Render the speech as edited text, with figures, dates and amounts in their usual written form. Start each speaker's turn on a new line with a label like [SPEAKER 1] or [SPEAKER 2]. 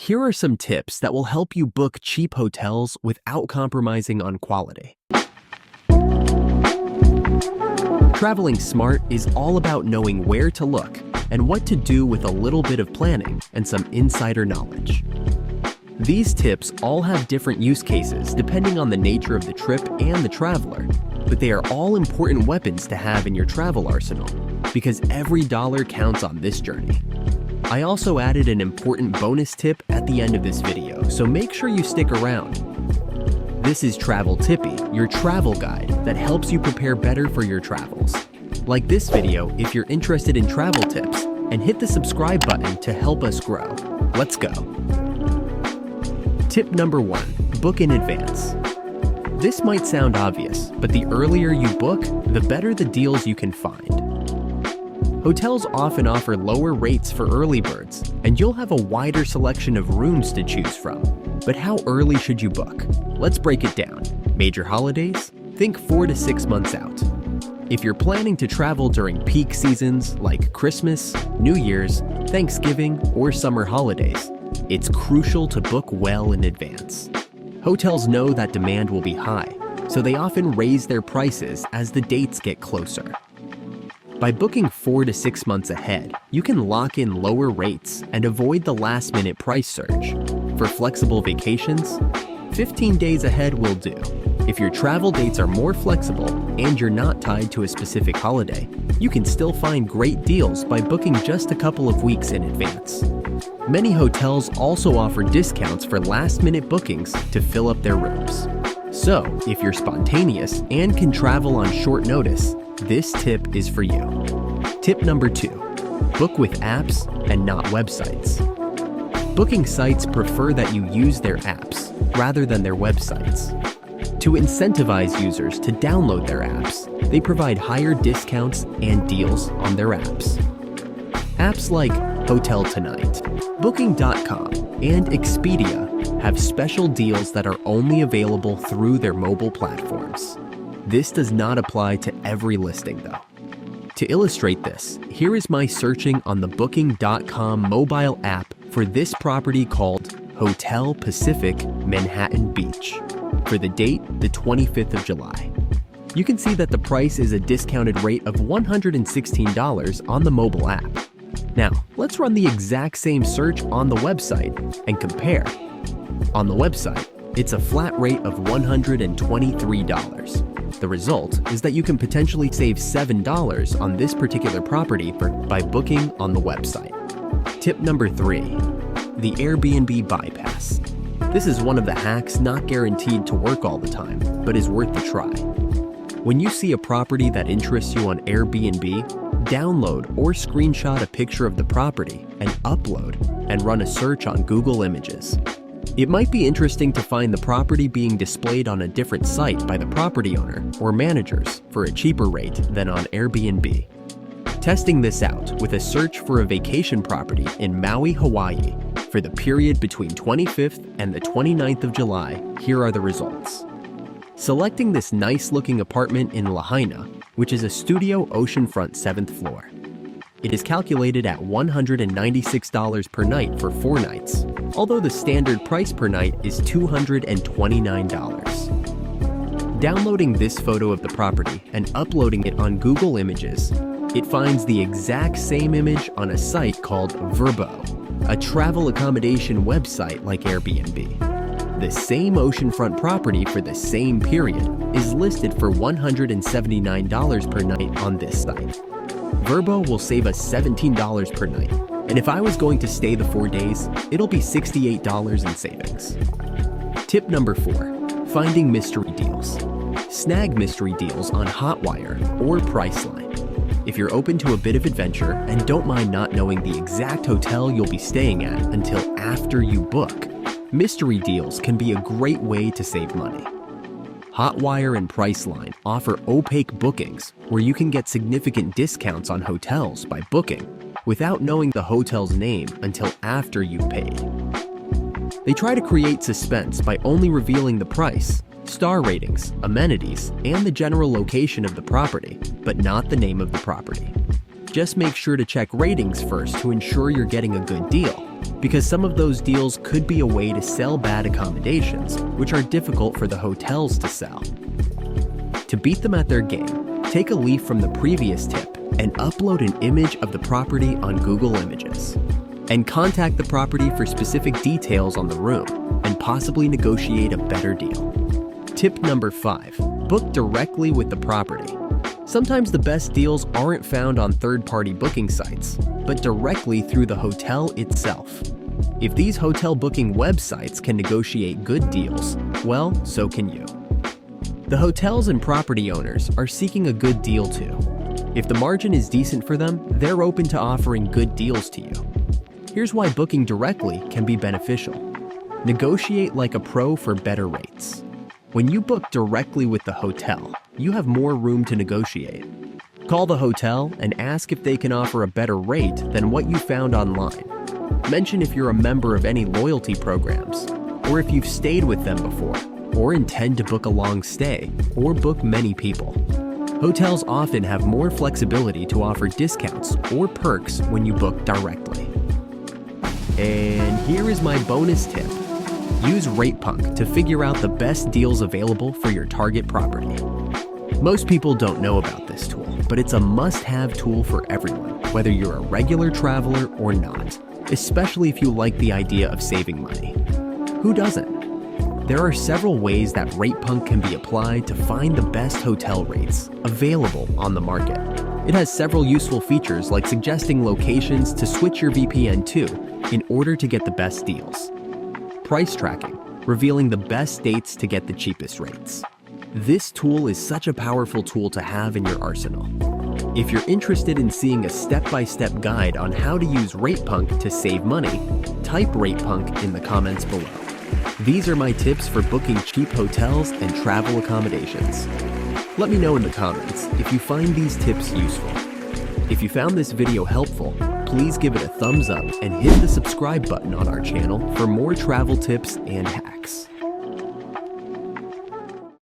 [SPEAKER 1] Here are some tips that will help you book cheap hotels without compromising on quality. Traveling smart is all about knowing where to look and what to do with a little bit of planning and some insider knowledge. These tips all have different use cases depending on the nature of the trip and the traveler, but they are all important weapons to have in your travel arsenal because every dollar counts on this journey. I also added an important bonus tip at the end of this video, so make sure you stick around. This is Travel Tippy, your travel guide that helps you prepare better for your travels. Like this video if you're interested in travel tips, and hit the subscribe button to help us grow. Let's go. Tip number 1, book in advance. This might sound obvious, but the earlier you book, the better the deals you can find. Hotels often offer lower rates for early birds, and you'll have a wider selection of rooms to choose from. But how early should you book? Let's break it down. Major holidays? Think 4 to 6 months out. If you're planning to travel during peak seasons like Christmas, New Year's, Thanksgiving, or summer holidays, it's crucial to book well in advance. Hotels know that demand will be high, so they often raise their prices as the dates get closer. By booking 4 to 6 months ahead, you can lock in lower rates and avoid the last-minute price surge. For flexible vacations, 15 days ahead will do. If your travel dates are more flexible and you're not tied to a specific holiday, you can still find great deals by booking just a couple of weeks in advance. Many hotels also offer discounts for last-minute bookings to fill up their rooms. So, if you're spontaneous and can travel on short notice, this tip is for you. Tip number 2, book with apps and not websites. Booking sites prefer that you use their apps rather than their websites. To incentivize users to download their apps, they provide higher discounts and deals on their apps. Apps like Hotel Tonight, Booking.com, and Expedia have special deals that are only available through their mobile platforms. This does not apply to every listing though. To illustrate this, here is my searching on the Booking.com mobile app for this property called Hotel Pacific Manhattan Beach. For the date, the 25th of July. You can see that the price is a discounted rate of $116 on the mobile app. Now, let's run the exact same search on the website and compare. On the website, it's a flat rate of $123. The result is that you can potentially save $7 on this particular property by booking on the website. Tip number 3, the Airbnb bypass. This is one of the hacks not guaranteed to work all the time, but is worth the try. When you see a property that interests you on Airbnb, download or screenshot a picture of the property and upload and run a search on Google Images. It might be interesting to find the property being displayed on a different site by the property owner or managers for a cheaper rate than on Airbnb. Testing this out with a search for a vacation property in Maui, Hawaii for the period between 25th and the 29th of July, here are the results. Selecting this nice-looking apartment in Lahaina, which is a studio oceanfront 7th floor. It is calculated at $196 per night for 4 nights, although the standard price per night is $229. Downloading this photo of the property and uploading it on Google Images, it finds the exact same image on a site called Vrbo, a travel accommodation website like Airbnb. The same oceanfront property for the same period is listed for $179 per night on this site. Vrbo will save us $17 per night, and if I was going to stay the 4 days, it'll be $68 in savings. Tip number 4, finding mystery deals. Snag mystery deals on Hotwire or Priceline. If you're open to a bit of adventure and don't mind not knowing the exact hotel you'll be staying at until after you book, mystery deals can be a great way to save money. Hotwire and Priceline offer opaque bookings where you can get significant discounts on hotels by booking without knowing the hotel's name until after you've paid. They try to create suspense by only revealing the price, star ratings, amenities, and the general location of the property, but not the name of the property. Just make sure to check ratings first to ensure you're getting a good deal, because some of those deals could be a way to sell bad accommodations, which are difficult for the hotels to sell. To beat them at their game, take a leaf from the previous tip and upload an image of the property on Google Images. And contact the property for specific details on the room and possibly negotiate a better deal. Tip number 5, book directly with the property. Sometimes the best deals aren't found on third-party booking sites, but directly through the hotel itself. If these hotel booking websites can negotiate good deals, well, so can you. The hotels and property owners are seeking a good deal too. If the margin is decent for them, they're open to offering good deals to you. Here's why booking directly can be beneficial. Negotiate like a pro for better rates. When you book directly with the hotel, you have more room to negotiate. Call the hotel and ask if they can offer a better rate than what you found online. Mention if you're a member of any loyalty programs, or if you've stayed with them before, or intend to book a long stay, or book many people. Hotels often have more flexibility to offer discounts or perks when you book directly. And here is my bonus tip. Use RatePunk to figure out the best deals available for your target property. Most people don't know about this tool, but it's a must-have tool for everyone, whether you're a regular traveler or not, especially if you like the idea of saving money. Who doesn't? There are several ways that RatePunk can be applied to find the best hotel rates available on the market. It has several useful features like suggesting locations to switch your VPN to in order to get the best deals. Price tracking, revealing the best dates to get the cheapest rates. This tool is such a powerful tool to have in your arsenal. If you're interested in seeing a step-by-step guide on how to use RatePunk to save money, type RatePunk in the comments below. These are my tips for booking cheap hotels and travel accommodations. Let me know in the comments if you find these tips useful. If you found this video helpful, please give it a thumbs up and hit the subscribe button on our channel for more travel tips and hacks.